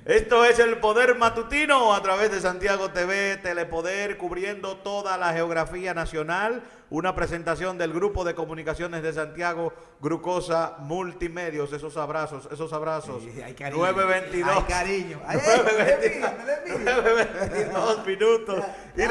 Esto es El Poder Matutino a través de Santiago TV, Telepoder, cubriendo toda la geografía nacional. Una presentación del Grupo de Comunicaciones de Santiago, Grucosa Multimedios. Esos abrazos. Sí, hay cariño. 9:22. Hay cariño. 9:22 minutos. Y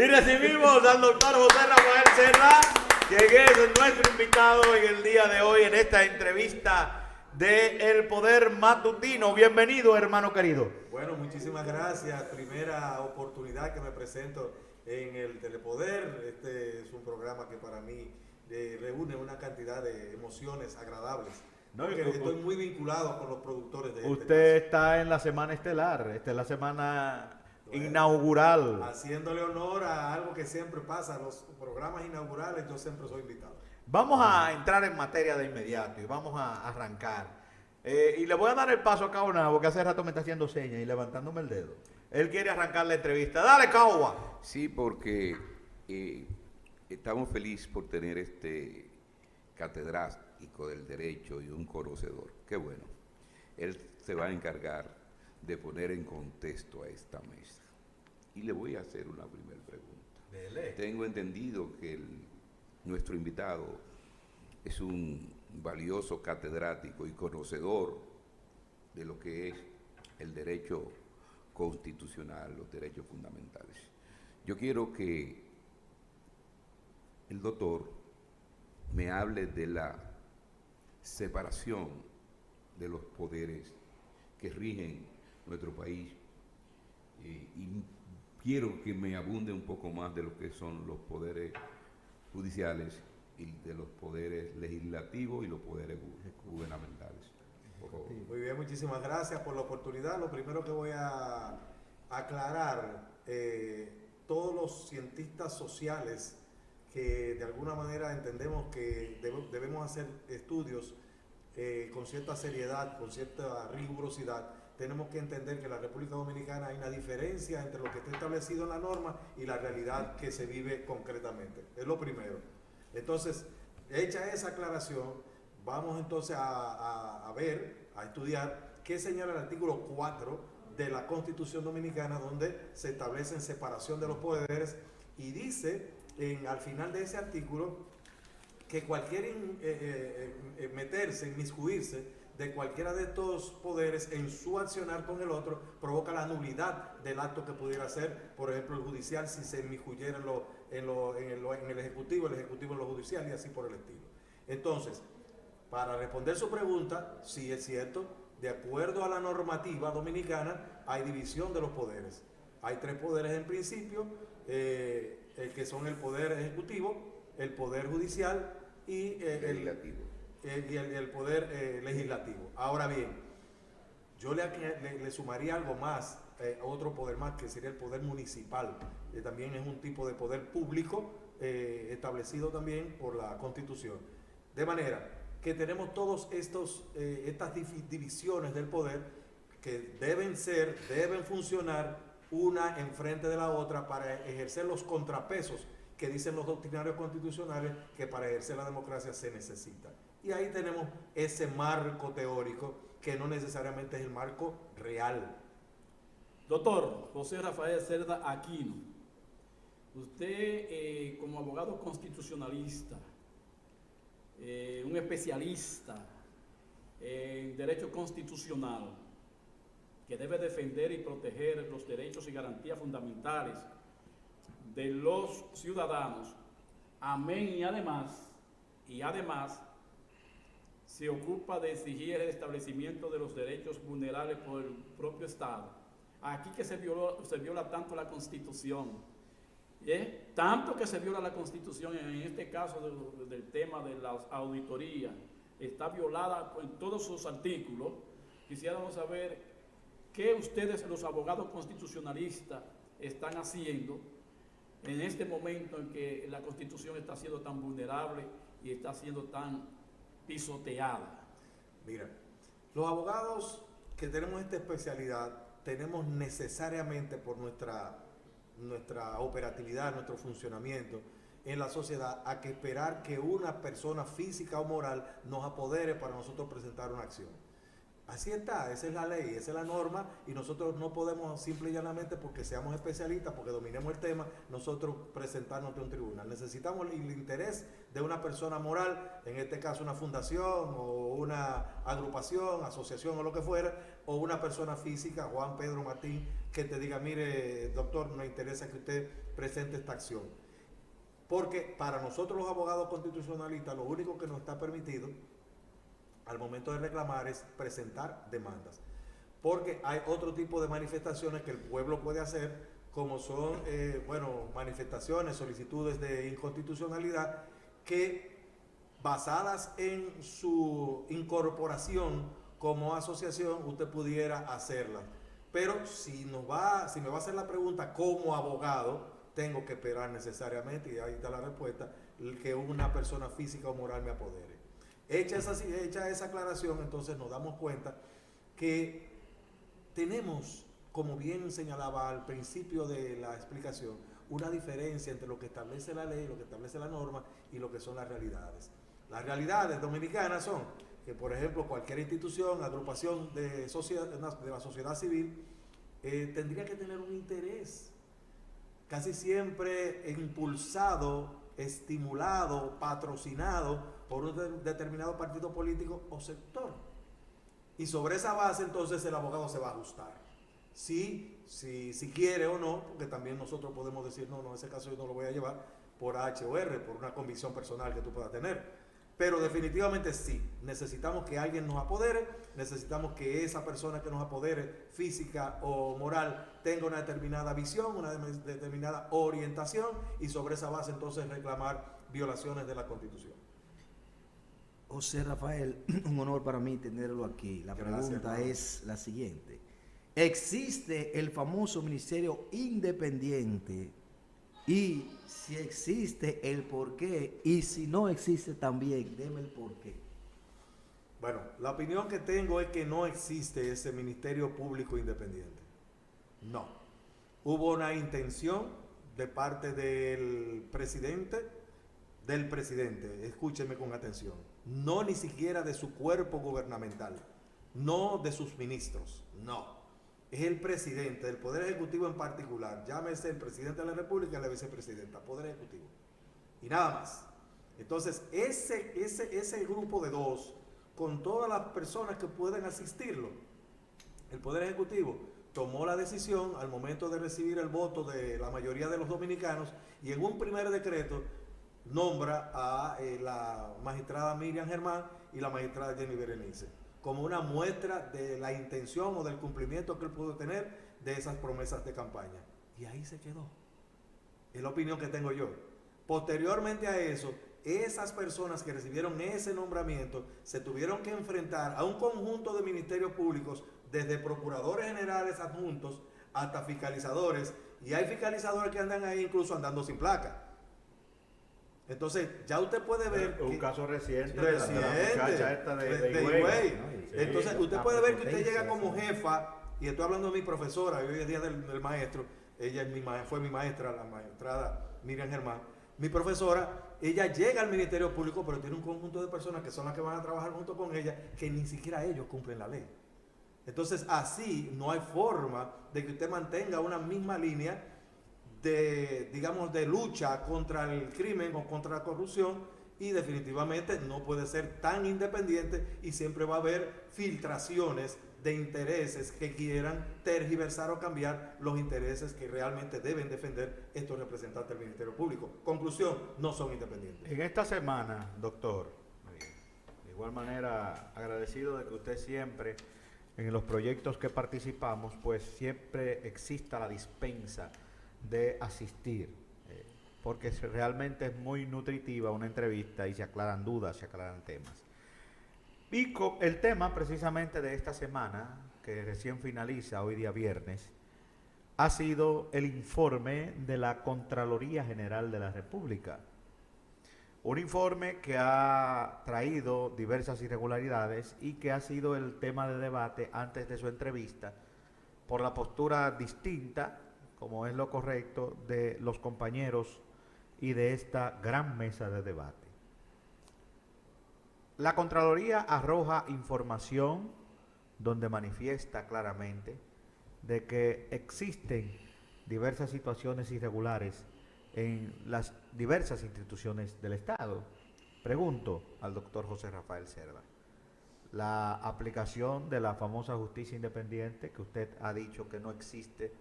recibimos al doctor José Rafael Serra, que es nuestro invitado en el día de hoy en esta entrevista de El Poder Matutino. Bienvenido, hermano querido. Bueno, muchísimas gracias. Primera oportunidad que me presento en el Telepoder. Este es un programa que para mí reúne una cantidad de emociones agradables. Porque estoy muy vinculado con los productores de Usted está en la semana estelar. Esta es la semana inaugural. Haciéndole honor a algo que siempre pasa, los programas inaugurales, yo siempre soy invitado. Vamos a entrar en materia de inmediato y vamos a arrancar. Y le voy a dar el paso a Caona, porque hace rato me está haciendo señas y levantándome el dedo. Él quiere arrancar la entrevista. Dale, Caua. Sí, porque estamos felices por tener este catedrático del derecho y un conocedor. Qué bueno. Él se va a encargar de poner en contexto a esta mesa. Y le voy a hacer una primera pregunta. Dele. Tengo entendido que nuestro invitado es un valioso catedrático y conocedor de lo que es el derecho constitucional, los derechos fundamentales. Yo quiero que el doctor me hable de la separación de los poderes que rigen nuestro país y quiero que me abunde un poco más de lo que son los poderes judiciales y de los poderes legislativos y los poderes gubernamentales. Muy bien, muchísimas gracias por la oportunidad. Lo primero que voy a aclarar, todos los cientistas sociales que de alguna manera entendemos que debemos hacer estudios con cierta seriedad, con cierta rigurosidad, tenemos que entender que en la República Dominicana hay una diferencia entre lo que está establecido en la norma y la realidad que se vive concretamente. Es lo primero. Entonces, hecha esa aclaración, vamos entonces a ver, a estudiar qué señala el artículo 4 de la Constitución Dominicana, donde se establecen separación de los poderes y dice al final de ese artículo que cualquier meterse, inmiscuirse de cualquiera de estos poderes en su accionar con el otro provoca la nulidad del acto que pudiera hacer, por ejemplo, el judicial si se inmiscuyera en el ejecutivo en lo judicial y así por el estilo. Entonces, para responder su pregunta, sí es cierto, de acuerdo a la normativa dominicana hay división de los poderes. Hay tres poderes en principio, el que son el poder ejecutivo, el poder judicial y el poder legislativo. Ahora bien, yo le sumaría algo más, otro poder más, que sería el poder municipal, que también es un tipo de poder público establecido también por la Constitución. De manera que tenemos todos estas divisiones del poder que deben funcionar una enfrente de la otra para ejercer los contrapesos que dicen los doctrinarios constitucionales que para ejercer la democracia se necesita. Y ahí tenemos ese marco teórico que no necesariamente es el marco real. Doctor José Rafael Cerda Aquino, usted como abogado constitucionalista, un especialista en derecho constitucional, que debe defender y proteger los derechos y garantías fundamentales de los ciudadanos, amén, y además se ocupa de exigir el establecimiento de los derechos vulnerables por el propio Estado. Aquí que se viola tanto la Constitución, tanto que se viola la Constitución, en este caso del tema de las auditorías, está violada en todos sus artículos. Quisiéramos saber qué ustedes, los abogados constitucionalistas, están haciendo en este momento en que la Constitución está siendo tan vulnerable y está siendo tan pisoteada. Mira, los abogados que tenemos esta especialidad tenemos necesariamente por nuestra operatividad, nuestro funcionamiento en la sociedad, a que esperar que una persona física o moral nos apodere para nosotros presentar una acción. Así está, esa es la ley, esa es la norma y nosotros no podemos simple y llanamente porque seamos especialistas, porque dominemos el tema, nosotros presentarnos ante un tribunal. Necesitamos el interés de una persona moral, en este caso una fundación o una agrupación, asociación o lo que fuera, o una persona física, Juan Pedro Martín, que te diga, mire doctor, me interesa que usted presente esta acción. Porque para nosotros los abogados constitucionalistas lo único que nos está permitido al momento de reclamar es presentar demandas, porque hay otro tipo de manifestaciones que el pueblo puede hacer, como son manifestaciones, solicitudes de inconstitucionalidad, que basadas en su incorporación como asociación usted pudiera hacerlas. Pero si me va a hacer la pregunta como abogado, tengo que esperar necesariamente, y ahí está la respuesta, que una persona física o moral me apodere. Hecha esa aclaración, entonces nos damos cuenta que tenemos, como bien señalaba al principio de la explicación, una diferencia entre lo que establece la ley, lo que establece la norma y lo que son las realidades. Las realidades dominicanas son que, por ejemplo, cualquier institución, agrupación de la sociedad civil tendría que tener un interés, casi siempre impulsado, estimulado, patrocinado por un determinado partido político o sector. Y sobre esa base entonces el abogado se va a ajustar. Si quiere o no, porque también nosotros podemos decir, no, ese caso yo no lo voy a llevar por H o R, por una convicción personal que tú puedas tener. Pero definitivamente sí, necesitamos que alguien nos apodere, necesitamos que esa persona que nos apodere, física o moral, tenga una determinada visión, una determinada orientación, y sobre esa base entonces reclamar violaciones de la Constitución. José Rafael, un honor para mí tenerlo aquí. La pregunta hermano. es la siguiente. ¿Existe el famoso Ministerio Independiente? Y si existe, el por qué. Y si no existe también, deme el por qué. Bueno, la opinión que tengo es que no existe ese Ministerio Público Independiente. No. Hubo una intención de parte del presidente, escúcheme con atención, no ni siquiera de su cuerpo gubernamental, no de sus ministros, no. Es el presidente, del Poder Ejecutivo en particular, llámese el presidente de la República y la vicepresidenta, Poder Ejecutivo. Y nada más. Entonces, ese grupo de dos, con todas las personas que pueden asistirlo, el Poder Ejecutivo tomó la decisión al momento de recibir el voto de la mayoría de los dominicanos y en un primer decreto nombra a la magistrada Miriam Germán y la magistrada Jenny Berenice como una muestra de la intención o del cumplimiento que él pudo tener de esas promesas de campaña. Y ahí se quedó. Es la opinión que tengo yo. Posteriormente a eso, esas personas que recibieron ese nombramiento se tuvieron que enfrentar a un conjunto de ministerios públicos, desde procuradores generales adjuntos hasta fiscalizadores, y hay fiscalizadores que andan ahí incluso andando sin placa. Entonces, ya usted puede ver un caso reciente de la reciente muchacha esta de Higüey. Higüey. Sí. Entonces, usted puede ver que usted llega como jefa, y estoy hablando de mi profesora, hoy es día del maestro, ella fue mi maestra, la magistrada Miriam Germán. Mi profesora, ella llega al Ministerio Público, pero tiene un conjunto de personas que son las que van a trabajar junto con ella, que ni siquiera ellos cumplen la ley. Entonces, así no hay forma de que usted mantenga una misma línea de lucha contra el crimen o contra la corrupción, y definitivamente no puede ser tan independiente, y siempre va a haber filtraciones de intereses que quieran tergiversar o cambiar los intereses que realmente deben defender estos representantes del Ministerio Público. Conclusión, no son independientes. En esta semana, doctor, de igual manera agradecido de que usted siempre, en los proyectos que participamos, pues siempre exista la dispensa de asistir, porque realmente es muy nutritiva una entrevista y se aclaran dudas, se aclaran temas. Y el tema precisamente de esta semana, que recién finaliza hoy día viernes, ha sido el informe de la Contraloría General de la República. Un informe que ha traído diversas irregularidades y que ha sido el tema de debate antes de su entrevista por la postura distinta, como es lo correcto, de los compañeros y de esta gran mesa de debate. La Contraloría arroja información donde manifiesta claramente de que existen diversas situaciones irregulares en las diversas instituciones del Estado. Pregunto al doctor José Rafael Cerda, la aplicación de la famosa justicia independiente que usted ha dicho que no existe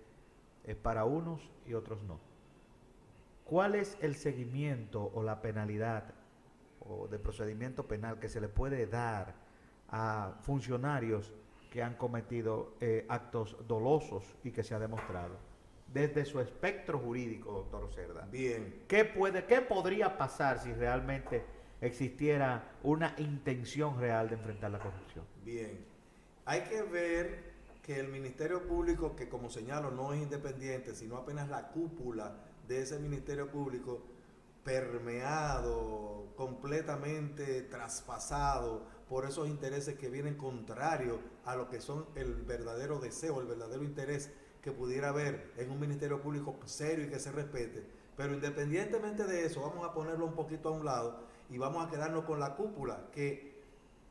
es para unos y otros no. ¿Cuál es el seguimiento o la penalidad o de procedimiento penal que se le puede dar a funcionarios que han cometido actos dolosos y que se ha demostrado? Desde su espectro jurídico, doctor Cerda. Bien. ¿Qué podría pasar si realmente existiera una intención real de enfrentar la corrupción? Bien. Hay que ver que el Ministerio Público, que como señalo no es independiente, sino apenas la cúpula de ese Ministerio Público, permeado, completamente traspasado por esos intereses que vienen contrarios a lo que son el verdadero deseo, el verdadero interés que pudiera haber en un Ministerio Público serio y que se respete. Pero independientemente de eso, vamos a ponerlo un poquito a un lado y vamos a quedarnos con la cúpula, que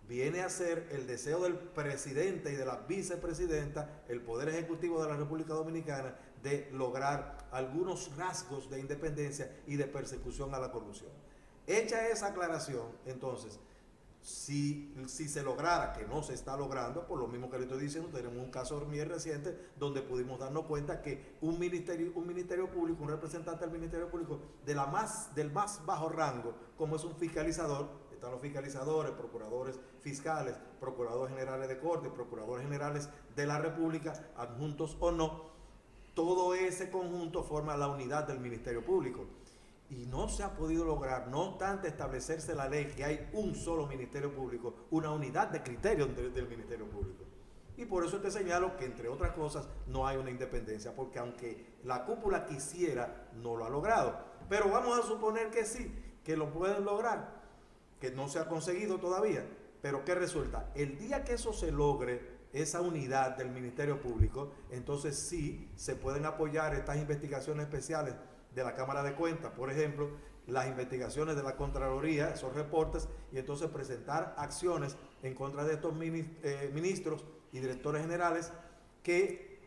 viene a ser el deseo del presidente y de la vicepresidenta, el Poder Ejecutivo de la República Dominicana, de lograr algunos rasgos de independencia y de persecución a la corrupción. Hecha esa aclaración, entonces, si se lograra, que no se está logrando, por lo mismo que le estoy diciendo, tenemos un caso muy reciente donde pudimos darnos cuenta que un ministerio público, un representante del Ministerio Público del más bajo rango, como es un fiscalizador, están los fiscalizadores, procuradores fiscales, procuradores generales de corte, procuradores generales de la República, adjuntos o no, todo ese conjunto forma la unidad del Ministerio Público. Y no se ha podido lograr, no obstante establecerse la ley, que hay un solo Ministerio Público, una unidad de criterios del Ministerio Público. Y por eso te señalo que, entre otras cosas, no hay una independencia, porque aunque la cúpula quisiera, no lo ha logrado. Pero vamos a suponer que sí, que lo pueden lograr, que no se ha conseguido todavía. Pero ¿qué resulta? El día que eso se logre, esa unidad del Ministerio Público, entonces sí se pueden apoyar estas investigaciones especiales de la Cámara de Cuentas, por ejemplo, las investigaciones de la Contraloría, esos reportes, y entonces presentar acciones en contra de estos ministros y directores generales que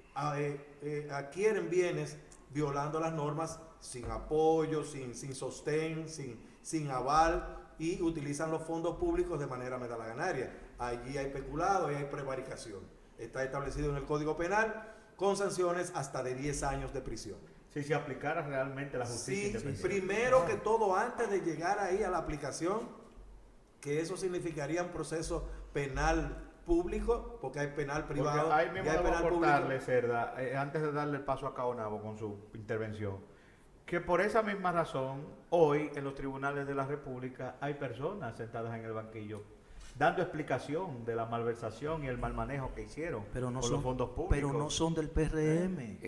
adquieren bienes violando las normas sin apoyo, sin sostén, sin aval, y utilizan los fondos públicos de manera medalaganaria. Allí hay peculado y hay prevaricación. Está establecido en el Código Penal con sanciones hasta de 10 años de prisión. Si se aplicara realmente la justicia independiente. Primero que todo, antes de llegar ahí a la aplicación, que eso significaría un proceso penal público, porque hay penal privado. Porque ahí mismo y hay debo penal aportarle, público. Cerda, antes de darle el paso a Caonabo con su intervención, que por esa misma razón, hoy en los tribunales de la República hay personas sentadas en el banquillo dando explicación de la malversación y el mal manejo que hicieron Pero no con son, los fondos públicos. pero no son del PRM.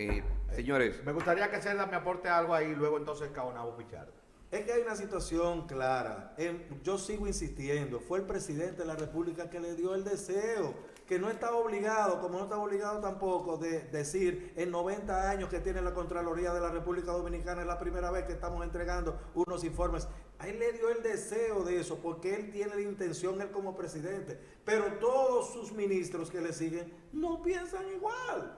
Señores, Me gustaría que Cerda me aporte algo ahí y luego entonces Caonabo Pichardo. Es que hay una situación clara. Yo sigo insistiendo, fue el presidente de la República que le dio el deseo, que no estaba obligado, como no estaba obligado tampoco de decir en 90 años que tiene la Contraloría de la República Dominicana, es la primera vez que estamos entregando unos informes. A él le dio el deseo de eso, porque él tiene la intención, él como presidente, pero todos sus ministros que le siguen no piensan igual.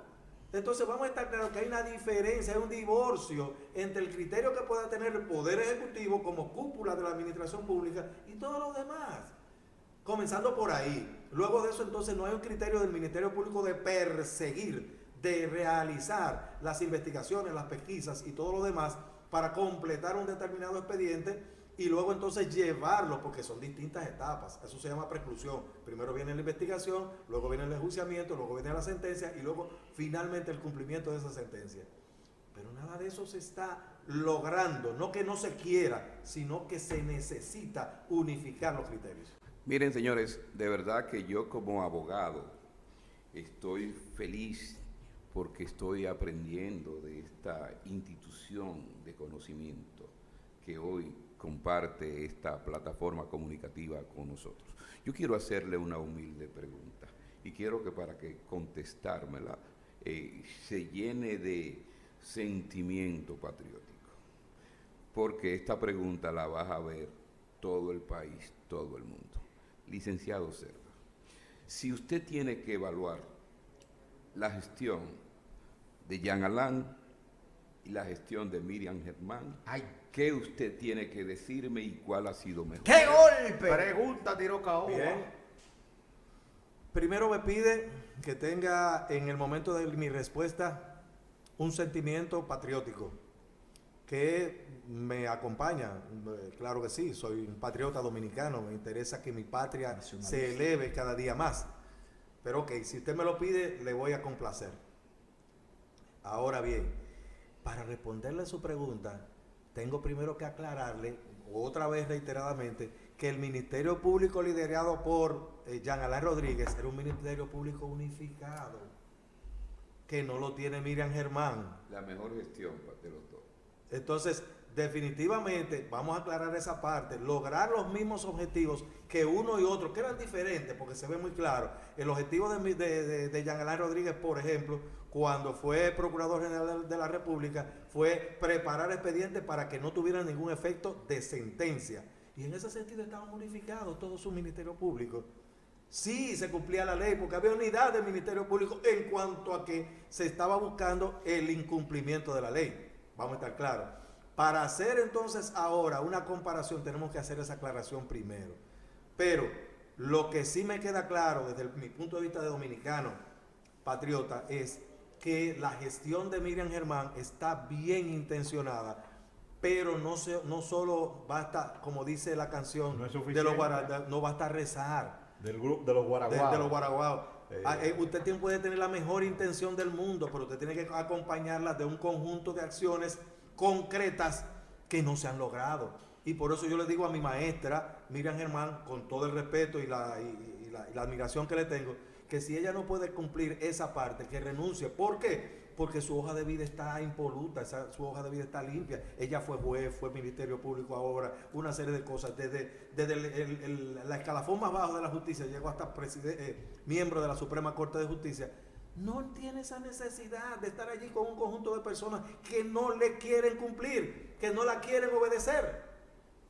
Entonces vamos a estar claros que hay una diferencia, hay un divorcio entre el criterio que pueda tener el Poder Ejecutivo como cúpula de la administración pública y todos los demás. Comenzando por ahí. Luego de eso entonces no hay un criterio del Ministerio Público de perseguir, de realizar las investigaciones, las pesquisas y todo lo demás para completar un determinado expediente y luego entonces llevarlo, porque son distintas etapas. Eso se llama preclusión. Primero viene la investigación, luego viene el enjuiciamiento, luego viene la sentencia y luego finalmente el cumplimiento de esa sentencia. Pero nada de eso se está logrando, no que no se quiera, sino que se necesita unificar los criterios. miren señores, de verdad que yo como abogado estoy feliz porque estoy aprendiendo de esta institución de conocimiento que hoy comparte esta plataforma comunicativa con nosotros. Yo quiero hacerle una humilde pregunta y quiero que para que contestármela se llene de sentimiento patriótico, porque esta pregunta la vas a ver todo el país, todo el mundo. Licenciado Cerda, Si usted tiene que evaluar la gestión de Jean Alain y la gestión de Miriam Germán, ¿qué usted tiene que decirme y cuál ha sido mejor? ¡Qué golpe! Pregunta tiró caoba. Bien. Primero me pide que tenga en el momento de mi respuesta un sentimiento patriótico que me acompaña. Claro que sí, soy un patriota dominicano, me interesa que mi patria se eleve cada día más. Pero ok, si usted me lo pide, le voy a complacer. Ahora bien, para responderle a su pregunta, tengo primero que aclararle, otra vez reiteradamente, que el Ministerio Público liderado por Jean Alain Rodríguez era un Ministerio Público unificado, que no lo tiene Miriam Germán. La mejor gestión de los dos. Entonces, definitivamente, vamos a aclarar esa parte, lograr los mismos objetivos que uno y otro, que eran diferentes, porque se ve muy claro. El objetivo de Jean Alain Rodríguez, por ejemplo, cuando fue Procurador General de la República, fue preparar expedientes para que no tuvieran ningún efecto de sentencia. Y en ese sentido estaban unificados todos sus ministerios públicos. Sí, se cumplía la ley, porque había unidad del Ministerio Público en cuanto a que se estaba buscando el incumplimiento de la ley. Vamos a estar claros. Para hacer entonces ahora una comparación tenemos que hacer esa aclaración primero. Pero lo que sí me queda claro desde mi punto de vista de dominicano patriota es que la gestión de Miriam Germán está bien intencionada, pero no solo basta, como dice la canción, No es de suficiente. los no basta rezar. Del grupo de los Guaraguao. De los guaraguaos. Usted puede tener la mejor intención del mundo, pero usted tiene que acompañarla de un conjunto de acciones concretas que no se han logrado. Y por eso yo le digo a mi maestra, Miriam Germán, con todo el respeto y la admiración que le tengo, que si ella no puede cumplir esa parte, que renuncie. ¿Por qué? Porque su hoja de vida está impoluta, su hoja de vida está limpia. Ella fue juez, fue Ministerio Público ahora, una serie de cosas. Desde la escalafón más bajo de la justicia, llegó hasta miembro de la Suprema Corte de Justicia. No tiene esa necesidad de estar allí con un conjunto de personas que no le quieren cumplir, que no la quieren obedecer.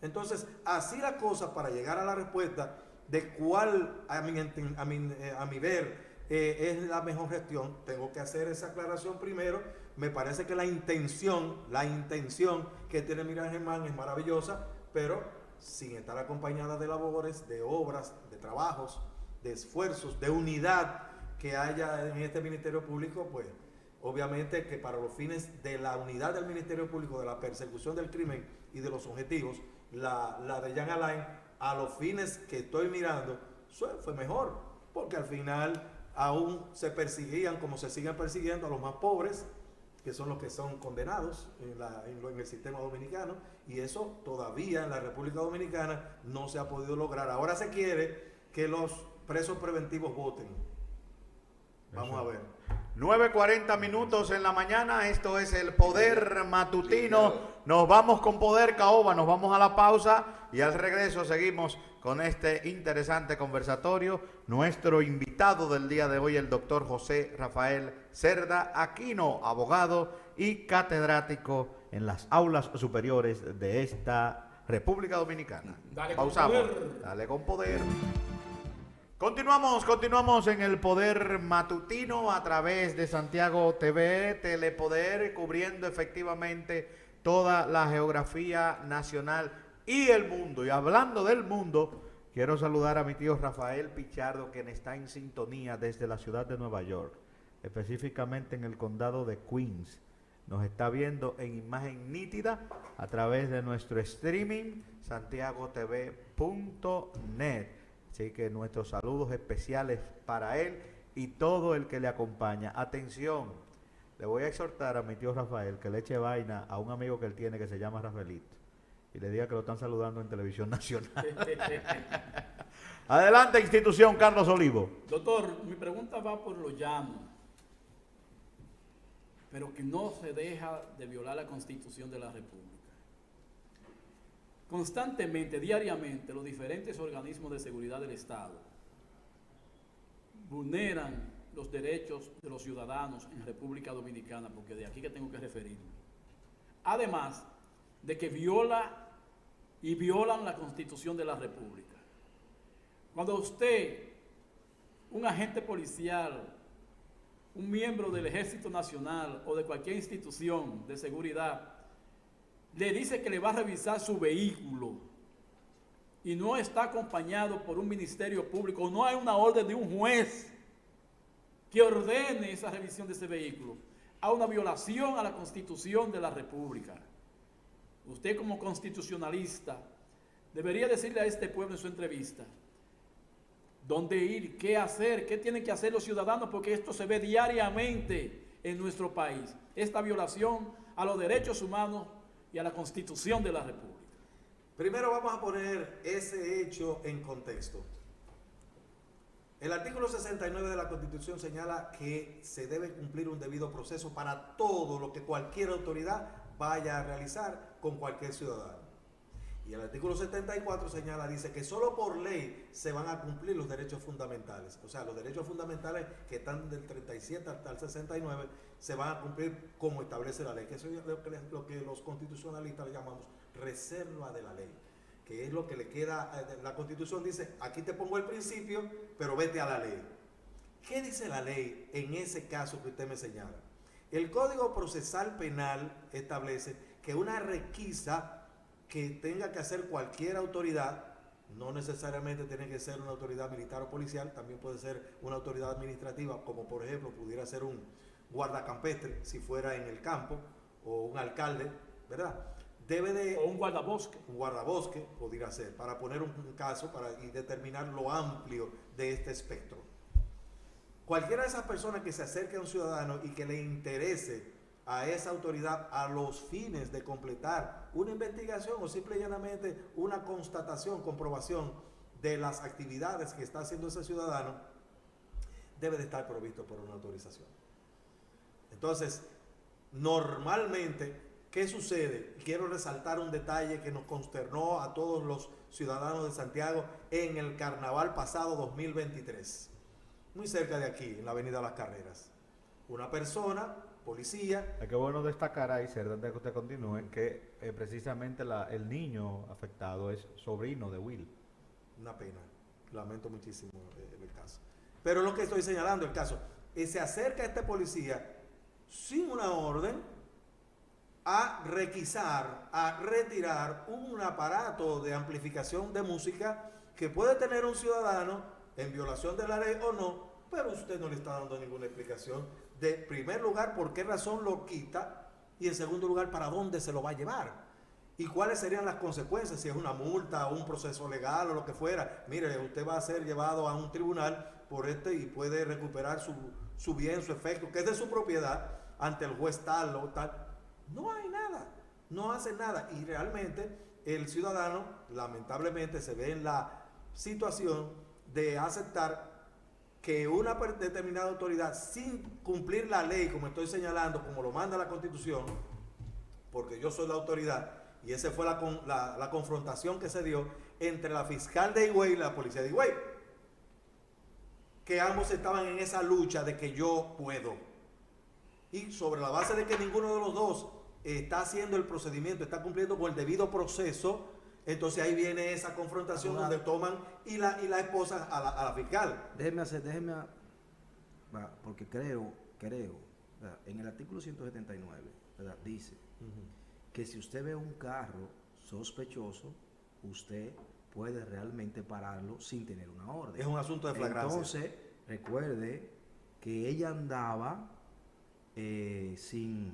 Entonces, así la cosa, para llegar a la respuesta de cuál, a mi ver, es la mejor gestión, tengo que hacer esa aclaración primero. Me parece que la intención que tiene Miriam Germán es maravillosa, pero sin estar acompañada de labores, de obras, de trabajos, de esfuerzos, de unidad que haya en este Ministerio Público, pues obviamente que para los fines de la unidad del Ministerio Público, de la persecución del crimen y de los objetivos, la de Jean Alain, a los fines que estoy mirando, fue mejor, porque al final aún se perseguían como se siguen persiguiendo a los más pobres, que son los que son condenados en el sistema dominicano, y eso todavía en la República Dominicana no se ha podido lograr. Ahora se quiere que los presos preventivos voten. Vamos a ver. 9:40 minutos en la mañana, esto es el Poder Matutino. Nos vamos con Poder Caoba, nos vamos a la pausa y al regreso seguimos con este interesante conversatorio. Nuestro invitado del día de hoy, el doctor José Rafael Cerda Aquino, abogado y catedrático en las aulas superiores de esta República Dominicana. Dale con Pausamos. poder. Dale con poder. Continuamos en el Poder Matutino a través de Santiago TV, Telepoder, cubriendo efectivamente toda la geografía nacional y el mundo. Y hablando del mundo, quiero saludar a mi tío Rafael Pichardo, quien está en sintonía desde la ciudad de Nueva York, específicamente en el condado de Queens. Nos está viendo en imagen nítida a través de nuestro streaming santiagotv.net. Así que nuestros saludos especiales para él y todo el que le acompaña. Atención, le voy a exhortar a mi tío Rafael que le eche vaina a un amigo que él tiene que se llama Rafaelito y le diga que lo están saludando en Televisión Nacional. Adelante, institución Carlos Olivo. Doctor, mi pregunta va por lo llano, pero que no se deja de violar la Constitución de la República. Constantemente, diariamente, los diferentes organismos de seguridad del Estado vulneran los derechos de los ciudadanos en República Dominicana, porque de aquí que tengo que referirme. Además de que violan un agente policial, un miembro del Ejército Nacional o de cualquier institución de seguridad, le dice que le va a revisar su vehículo y no está acompañado por un ministerio público, no hay una orden de un juez que ordene esa revisión de ese vehículo, a una violación a la Constitución de la República. Usted como constitucionalista debería decirle a este pueblo en su entrevista dónde ir, qué hacer, qué tienen que hacer los ciudadanos, porque esto se ve diariamente en nuestro país, esta violación a los derechos humanos y a la Constitución de la República. Primero vamos a poner ese hecho en contexto. El artículo 69 de la Constitución señala que se debe cumplir un debido proceso para todo lo que cualquier autoridad vaya a realizar con cualquier ciudadano. Y el artículo 74 señala, dice que solo por ley se van a cumplir los derechos fundamentales. O sea, los derechos fundamentales que están del 37 hasta el 69 se van a cumplir como establece la ley. Que eso es lo que los constitucionalistas le llamamos reserva de la ley. Que es lo que le queda, la Constitución dice, aquí te pongo el principio, pero vete a la ley. ¿Qué dice la ley en ese caso que usted me señala? El Código Procesal Penal establece que una requisa que tenga que hacer cualquier autoridad, no necesariamente tiene que ser una autoridad militar o policial, también puede ser una autoridad administrativa, como por ejemplo pudiera ser un guardacampestre, si fuera en el campo, o un alcalde, ¿verdad? O un guardabosque. Un guardabosque podría ser, para poner un caso y determinar lo amplio de este espectro. Cualquiera de esas personas que se acerque a un ciudadano y que le interese a esa autoridad a los fines de completar una investigación o simple y llanamente una constatación, comprobación de las actividades que está haciendo ese ciudadano, debe de estar provisto por una autorización. Entonces, normalmente, ¿qué sucede? Quiero resaltar un detalle que nos consternó a todos los ciudadanos de Santiago en el carnaval pasado 2023. Muy cerca de aquí, en la avenida Las Carreras. Una persona, policía. Es que bueno destacar ahí, antes de que usted continúe, que precisamente el niño afectado es sobrino de Will. Una pena. Lamento muchísimo el caso. Pero lo que estoy señalando, el caso, se acerca este policía sin una orden a requisar, a retirar un aparato de amplificación de música que puede tener un ciudadano en violación de la ley o no, pero usted no le está dando ninguna explicación de, primer lugar, por qué razón lo quita y, en segundo lugar, para dónde se lo va a llevar y cuáles serían las consecuencias, si es una multa o un proceso legal o lo que fuera. Mire, usted va a ser llevado a un tribunal por y puede recuperar su bien, su efecto, que es de su propiedad, ante el juez tal o tal. No hay nada, no hace nada, y realmente el ciudadano lamentablemente se ve en la situación de aceptar que una determinada autoridad, sin cumplir la ley, como estoy señalando, como lo manda la Constitución, porque yo soy la autoridad, y esa fue la confrontación que se dio entre la fiscal de Higüey y la policía de Higüey, que ambos estaban en esa lucha de que yo puedo, y sobre la base de que ninguno de los dos está haciendo el procedimiento, está cumpliendo con el debido proceso, entonces ahí viene esa confrontación donde toman y la esposa a la fiscal. Porque creo, ¿verdad? En el artículo 179, ¿verdad? Dice que si usted ve un carro sospechoso, usted puede realmente pararlo sin tener una orden. Es un asunto de flagrancia. Entonces, recuerde que ella andaba sin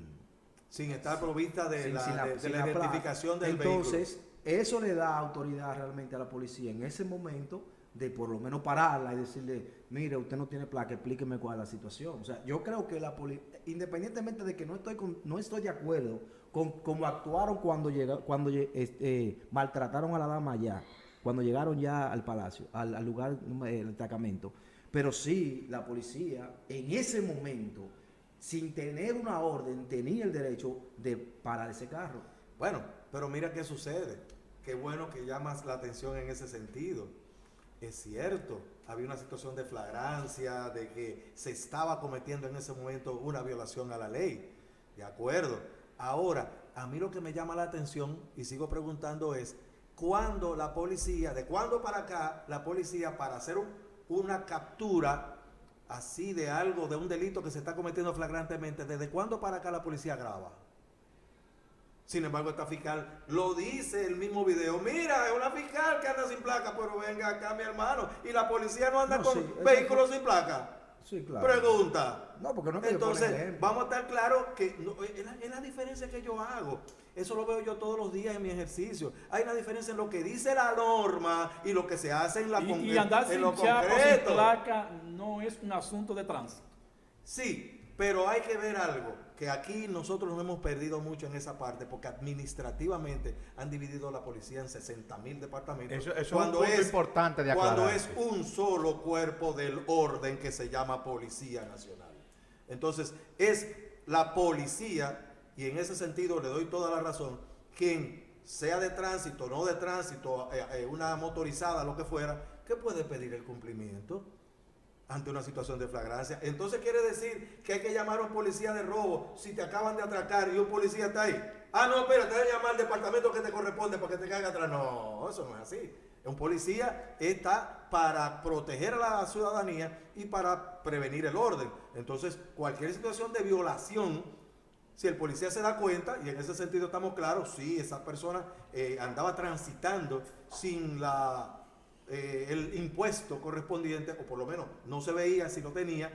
estar provista de la identificación del vehículo. Entonces, Entonces, eso le da autoridad realmente a la policía en ese momento de por lo menos pararla y decirle, mire, usted no tiene placa, explíqueme cuál es la situación. O sea, yo creo que independientemente de que no estoy de acuerdo con cómo actuaron cuando maltrataron a la dama allá, cuando llegaron ya al palacio, al lugar del destacamento, pero sí la policía en ese momento, sin tener una orden, tenía el derecho de parar ese carro. Bueno, pero mira qué sucede. Qué bueno que llamas la atención en ese sentido. Es cierto, había una situación de flagrancia, de que se estaba cometiendo en ese momento una violación a la ley. De acuerdo. Ahora, a mí lo que me llama la atención, y sigo preguntando, es cuándo la policía, de cuándo para acá, la policía, para hacer una captura así de algo, de un delito que se está cometiendo flagrantemente, ¿desde cuándo para acá la policía graba? Sin embargo, esta fiscal lo dice el mismo video. Mira, es una fiscal que anda sin placa, pero venga acá, mi hermano. Y la policía no anda No, con sí, vehículos sin placa. Sí, claro. Pregunta. No, porque no quiero Entonces, poner ejemplo. vamos a estar claros que es la diferencia que yo hago. Eso lo veo yo todos los días en mi ejercicio. Hay una diferencia en lo que dice la norma y lo que se hace en la Y andar en sin lo chapa, sin concreto. placa, no es un asunto de tránsito. Sí, pero hay que ver algo, que aquí nosotros nos hemos perdido mucho en esa parte, porque administrativamente han dividido la policía en 60.000 departamentos. Eso es un punto importante de aclarar. Cuando es un solo cuerpo del orden que se llama Policía Nacional. Entonces, es la policía, y en ese sentido le doy toda la razón, quien sea de tránsito, no de tránsito, una motorizada, lo que fuera, que puede pedir el cumplimiento ante una situación de flagrancia. Entonces quiere decir que hay que llamar a un policía de robo si te acaban de atracar y un policía está ahí. Ah, no, espera, te voy a llamar al departamento que te corresponde para que te caiga atrás. No, eso no es así. Un policía está para proteger a la ciudadanía y para prevenir el orden. Entonces, cualquier situación de violación, si el policía se da cuenta, y en ese sentido estamos claros, sí, esa persona andaba transitando sin el impuesto correspondiente, o por lo menos no se veía si lo tenía,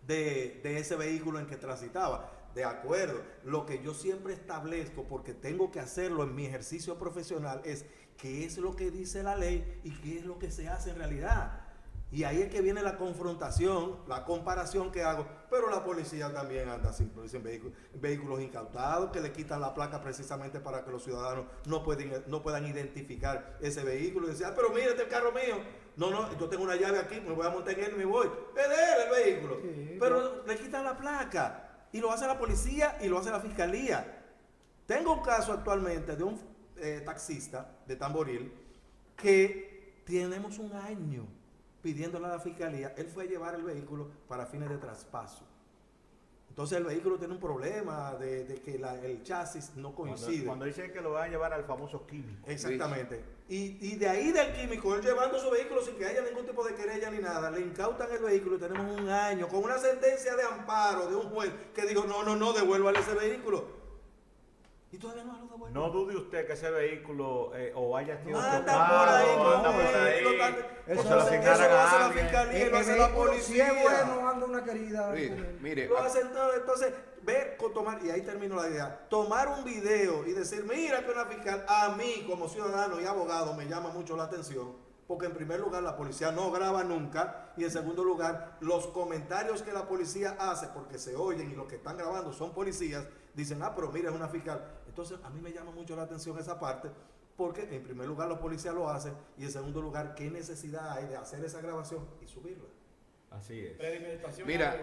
de ese vehículo en que transitaba. De acuerdo, lo que yo siempre establezco, porque tengo que hacerlo en mi ejercicio profesional, es qué es lo que dice la ley y qué es lo que se hace en realidad. Y ahí es que viene la confrontación, la comparación que hago. Pero la policía también anda sin vehículos incautados, que le quitan la placa precisamente para que los ciudadanos no puedan identificar ese vehículo. Y decir, pero mire, este es el carro mío. No, yo tengo una llave aquí, me voy a montar en él y me voy. Es de él el vehículo. Sí, pero le quitan la placa. Y lo hace la policía y lo hace la fiscalía. Tengo un caso actualmente de un taxista de Tamboril que tenemos un año pidiéndole a la fiscalía. Él fue a llevar el vehículo para fines de traspaso. Entonces el vehículo tiene un problema de que el chasis no coincide. Cuando dicen que lo van a llevar al famoso químico. Exactamente. Y de ahí del químico, él llevando su vehículo sin que haya ningún tipo de querella ni nada, le incautan el vehículo y tenemos un año con una sentencia de amparo de un juez que dijo, no, devuélvale ese vehículo. Y todavía no lo devuelven. No dude usted que ese vehículo o haya sido Anda chocado, por ahí, anda por ahí, Eso o se lo lo eso asignaran lo a hace la alguien. fiscalía y lo hace la policía. Si es bueno, anda una querida. Mire, Lo hacen todo. Entonces, tomar, y ahí termino la idea, tomar un video y decir, mira que una fiscal, a mí como ciudadano y abogado me llama mucho la atención, porque en primer lugar la policía no graba nunca, y en segundo lugar los comentarios que la policía hace, porque se oyen y los que están grabando son policías, dicen, pero mira, es una fiscal. Entonces a mí me llama mucho la atención esa parte, porque en primer lugar los policías lo hacen, y en segundo lugar, ¿qué necesidad hay de hacer esa grabación y subirla? Así es. Premeditación. mira,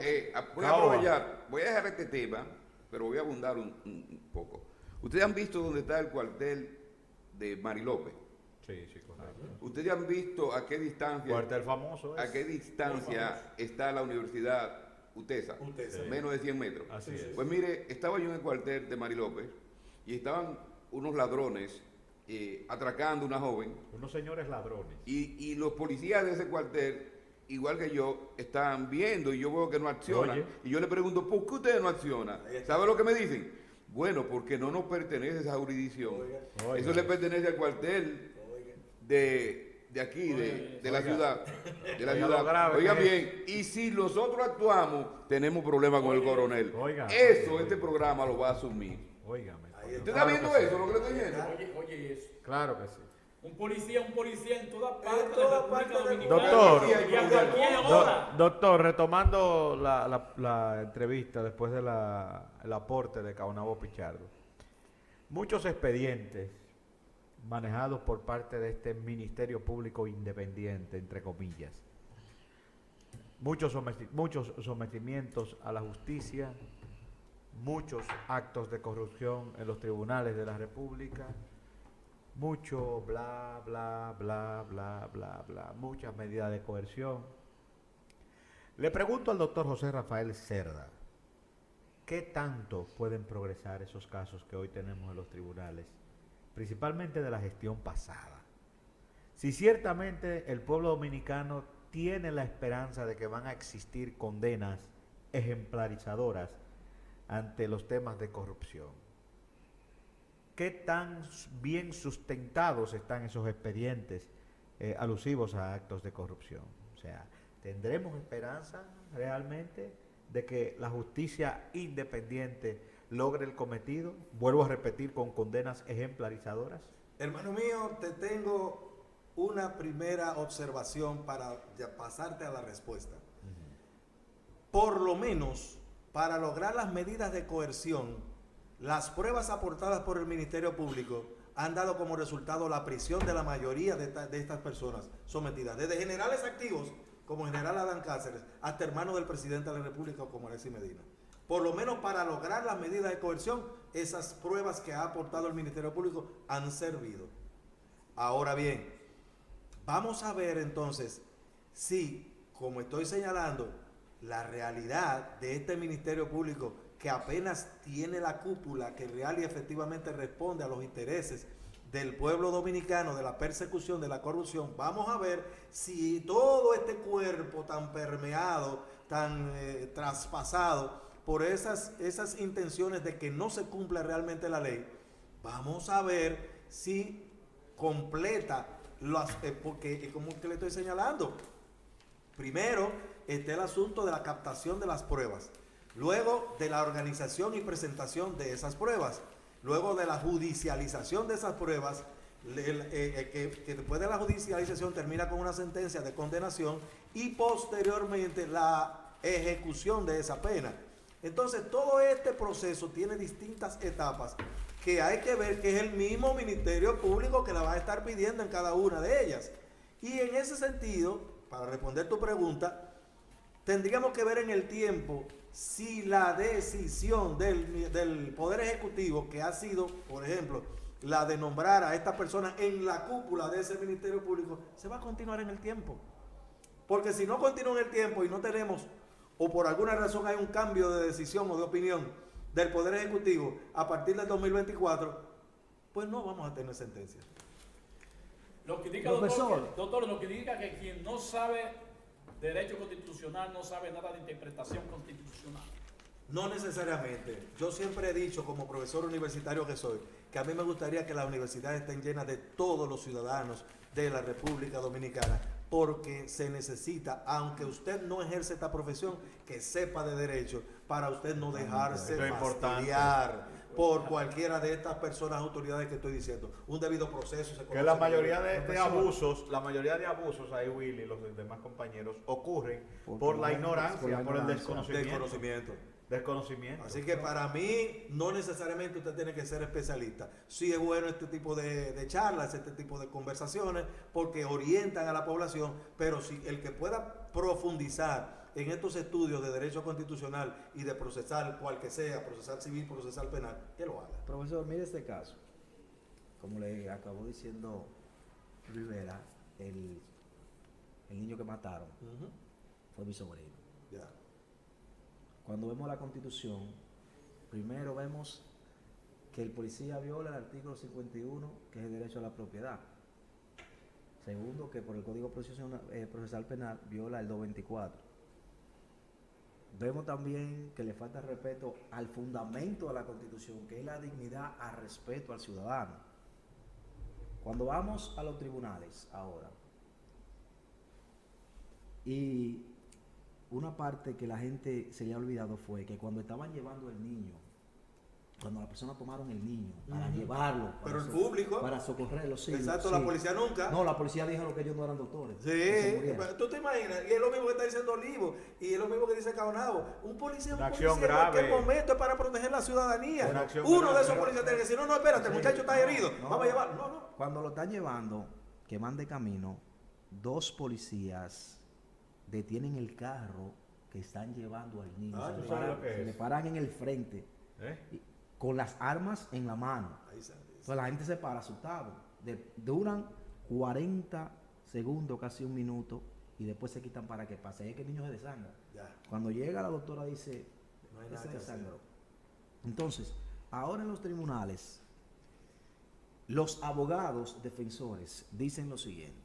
voy a aprovechar, voy a dejar este tema, pero voy a abundar un poco. ¿Ustedes han visto dónde está el cuartel de Mari López? Sí, correcto. ¿Ustedes han visto a qué distancia, Cuartel famoso a qué distancia está la universidad UTESA? UTESA. Menos de 100 metros. Así es. Pues mire, estaba yo en el cuartel de Mari López y estaban unos ladrones atracando a una joven Unos señores ladrones. y los policías de ese cuartel, igual que yo, están viendo y yo veo que no accionan. Oye. Y yo le pregunto, ¿por qué ustedes no accionan? ¿Sabe lo que me dicen? Bueno, porque no nos pertenece esa jurisdicción. Oiga. Eso le pertenece al cuartel de aquí, de la ciudad. De la Oiga, ciudad. lo grave Oigan que es. bien, y si nosotros actuamos, tenemos problemas con el coronel. Oiga. Eso, este programa lo va a asumir. Óigame. Ahí ¿Usted está viendo eso, lo que le estoy diciendo? Oye eso. Claro que sí. Un policía en toda parte de toda la parte República del Dominicana. Doctor. Y a cualquier hora. Doctor, retomando la entrevista después del aporte de Caonabo Pichardo. Muchos expedientes manejados por parte de este Ministerio Público Independiente, entre comillas. Muchos sometimientos a la justicia, muchos actos de corrupción en los tribunales de la República, mucho bla, bla, bla, bla, bla, bla, muchas medidas de coerción. Le pregunto al doctor José Rafael Cerda, ¿qué tanto pueden progresar esos casos que hoy tenemos en los tribunales, principalmente de la gestión pasada? Si ciertamente el pueblo dominicano tiene la esperanza de que van a existir condenas ejemplarizadoras ante los temas de corrupción? ¿Qué tan bien sustentados están esos expedientes alusivos a actos de corrupción? O sea, ¿tendremos esperanza realmente de que la justicia independiente logre el cometido? Vuelvo a repetir, con condenas ejemplarizadoras. Hermano mío, te tengo una primera observación para ya pasarte a la respuesta. Por lo menos, para lograr las medidas de coerción, las pruebas aportadas por el Ministerio Público han dado como resultado la prisión de la mayoría de estas personas sometidas, desde generales activos como general Adán Cáceres hasta hermano del presidente de la República como Alexis Medina. Por lo menos para lograr las medidas de coerción, esas pruebas que ha aportado el Ministerio Público han servido. Ahora bien, vamos a ver entonces si, como estoy señalando, la realidad de este Ministerio Público, que apenas tiene la cúpula que real y efectivamente responde a los intereses del pueblo dominicano, de la persecución, de la corrupción, vamos a ver si todo este cuerpo tan permeado, tan traspasado por esas intenciones de que no se cumpla realmente la ley, vamos a ver si completa las, porque como que le estoy señalando, primero está el asunto de la captación de las pruebas, luego de la organización y presentación de esas pruebas, luego de la judicialización de esas pruebas, que después de la judicialización termina con una sentencia de condenación y posteriormente la ejecución de esa pena. Entonces todo este proceso tiene distintas etapas que hay que ver que es el mismo Ministerio Público que la va a estar pidiendo en cada una de ellas. Y en ese sentido, para responder tu pregunta, tendríamos que ver en el tiempo si la decisión del Poder Ejecutivo, que ha sido, por ejemplo, la de nombrar a esta persona en la cúpula de ese Ministerio Público, se va a continuar en el tiempo. Porque si no continúa en el tiempo y no tenemos, o por alguna razón hay un cambio de decisión o de opinión del Poder Ejecutivo a partir del 2024, pues no vamos a tener sentencia. Lo que indica, Profesor. doctor, lo que indica que quien no sabe derecho constitucional no sabe nada de interpretación constitucional. No necesariamente. Yo siempre he dicho, como profesor universitario que soy, que a mí me gustaría que las universidades estén llenas de todos los ciudadanos de la República Dominicana, porque se necesita, aunque usted no ejerce esta profesión, que sepa de derecho para usted no dejarse Eso es fastidiar por cualquiera de estas personas, autoridades que estoy diciendo. Un debido proceso. Que la mayoría de abusos, ahí Willy y los demás compañeros, ocurren por la ignorancia, por el desconocimiento. Así que para mí no necesariamente usted tiene que ser especialista. Sí es bueno este tipo de charlas, este tipo de conversaciones, porque orientan a la población, pero si el que pueda profundizar en estos estudios de derecho constitucional y de procesal, cual que sea, procesal civil, procesal penal, que lo haga. Profesor, mire este caso. Como le acabó diciendo Rivera, el niño que mataron fue mi sobrino. Ya. Cuando vemos la Constitución, primero vemos que el policía viola el artículo 51, que es el derecho a la propiedad. Segundo, que por el Código Procesal Penal viola el 224. Vemos también que le falta respeto al fundamento de la Constitución, que es la dignidad al respeto al ciudadano. Cuando vamos a los tribunales ahora, y una parte que la gente se le ha olvidado fue que cuando estaban llevando el niño, cuando las personas tomaron el niño para llevarlo, Pero el público, para socorrerlo, sí. exacto, sí. la policía nunca. No, la policía dijo que ellos no eran doctores. Sí, que se murieron. pero tú te imaginas, y es lo mismo que está diciendo Olivo, y es lo mismo que dice Caonabo. Un policía es un Una policía acción en cualquier grave. momento es para proteger la ciudadanía. Una acción Uno grave. de esos policías tiene que decir, no, espérate, el muchacho está herido, vamos a llevarlo. No, no. Cuando lo están llevando, que van de camino, 2 policías detienen el carro que están llevando al niño. Ah, se ¿tú sabes lo que se es? le paran en el frente, con las armas en la mano. Ahí está. Entonces la gente se para asustado. Duran 40 segundos, casi un minuto, y después se quitan para que pase. Es que el niño se desangra. Ya. Cuando llega la doctora dice, No hay "Ese nada que hacer". desangró". Entonces, ahora en los tribunales, los abogados defensores dicen lo siguiente,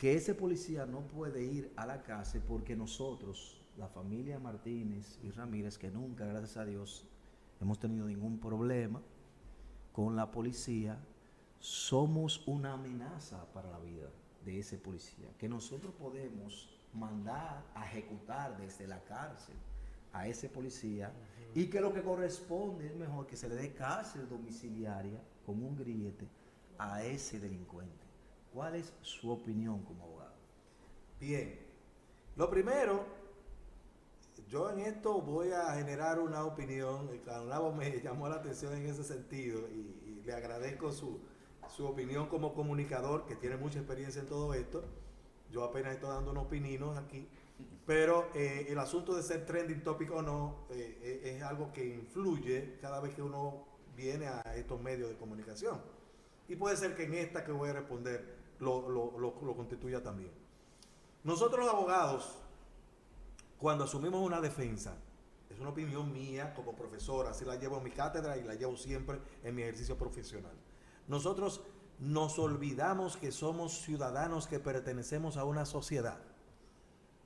que ese policía no puede ir a la cárcel porque nosotros, la familia Martínez y Ramírez, que nunca, gracias a Dios, hemos tenido ningún problema con la policía, somos una amenaza para la vida de ese policía, que nosotros podemos mandar a ejecutar desde la cárcel a ese policía y que lo que corresponde es mejor que se le dé cárcel domiciliaria con un grillete a ese delincuente. ¿Cuál es su opinión como abogado? Bien, lo primero, yo en esto voy a generar una opinión. El Canlavo me llamó la atención en ese sentido y le agradezco su opinión como comunicador, que tiene mucha experiencia en todo esto. Yo apenas estoy dando unos pininos aquí, pero el asunto de ser trending topic o no es algo que influye cada vez que uno viene a estos medios de comunicación. Y puede ser que en esta que voy a responder lo constituya también. Nosotros los abogados, cuando asumimos una defensa, es una opinión mía como profesor, así la llevo en mi cátedra y la llevo siempre en mi ejercicio profesional. Nosotros nos olvidamos que somos ciudadanos que pertenecemos a una sociedad,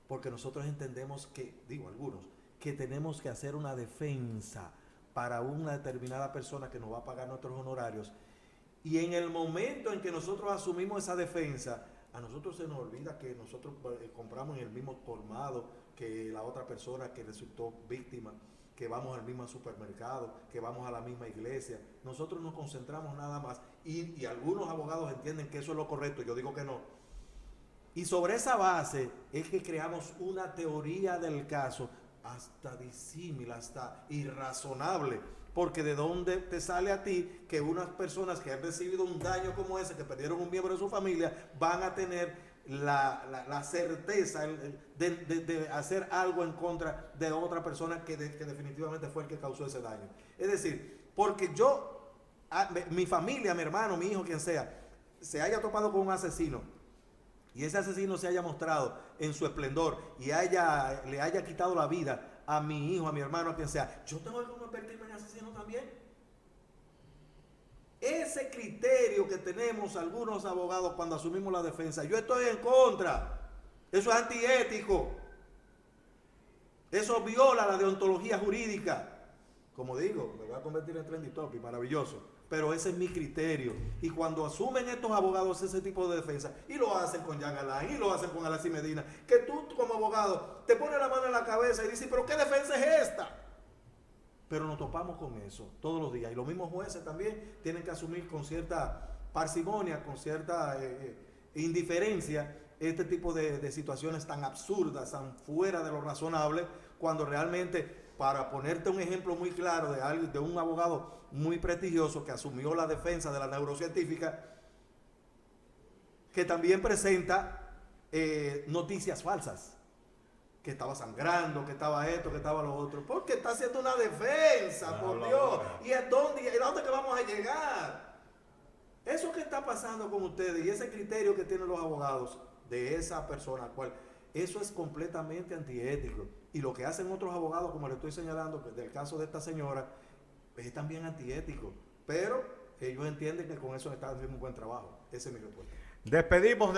porque nosotros entendemos que, digo algunos, que tenemos que hacer una defensa para una determinada persona que nos va a pagar nuestros honorarios, y en el momento en que nosotros asumimos esa defensa, a nosotros se nos olvida que nosotros compramos en el mismo colmado que la otra persona que resultó víctima, que vamos al mismo supermercado, que vamos a la misma iglesia. Nosotros nos concentramos nada más y algunos abogados entienden que eso es lo correcto, yo digo que no. Y sobre esa base es que creamos una teoría del caso hasta disímil, hasta irrazonable, porque de dónde te sale a ti que unas personas que han recibido un daño como ese, que perdieron un miembro de su familia, van a tener la certeza de hacer algo en contra de otra persona que definitivamente fue el que causó ese daño. Es decir, porque yo, mi familia, mi hermano, mi hijo, quien sea, se haya topado con un asesino y ese asesino se haya mostrado en su esplendor y le haya quitado la vida a mi hijo, a mi hermano, a quien sea, yo tengo que convertirme en asesino también. Ese criterio que tenemos algunos abogados cuando asumimos la defensa, yo estoy en contra. Eso es antiético. Eso viola la deontología jurídica. Como digo, me voy a convertir en trending topic, maravilloso. Pero ese es mi criterio. Y cuando asumen estos abogados ese tipo de defensa, y lo hacen con Jean Alain, y lo hacen con Alexis Medina, que tú como abogado te pones la mano en la cabeza y dices, pero ¿qué defensa es esta? Pero nos topamos con eso todos los días. Y los mismos jueces también tienen que asumir con cierta parsimonia, con cierta indiferencia, este tipo de situaciones tan absurdas, tan fuera de lo razonable, cuando realmente, para ponerte un ejemplo muy claro de un abogado muy prestigioso que asumió la defensa de la neurocientífica, que también presenta noticias falsas, que estaba sangrando, que estaba esto, que estaba lo otro, porque está haciendo una defensa, por Dios. ¿Y a dónde que vamos a llegar? Eso que está pasando con ustedes y ese criterio que tienen los abogados de esa persona, cual eso es completamente antiético. Y lo que hacen otros abogados, como le estoy señalando, del caso de esta señora, es también antiético. Pero ellos entienden que con eso están haciendo un buen trabajo. Ese es mi respuesta. Despedimos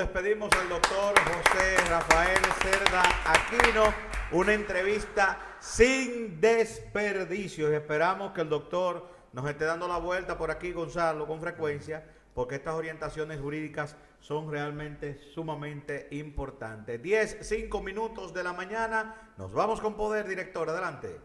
al doctor José Rafael Cerda Aquino, una entrevista sin desperdicios. Esperamos que el doctor nos esté dando la vuelta por aquí, Gonzalo, con frecuencia, porque estas orientaciones jurídicas son realmente sumamente importantes. 5 minutos de la mañana, nos vamos con poder, director, adelante.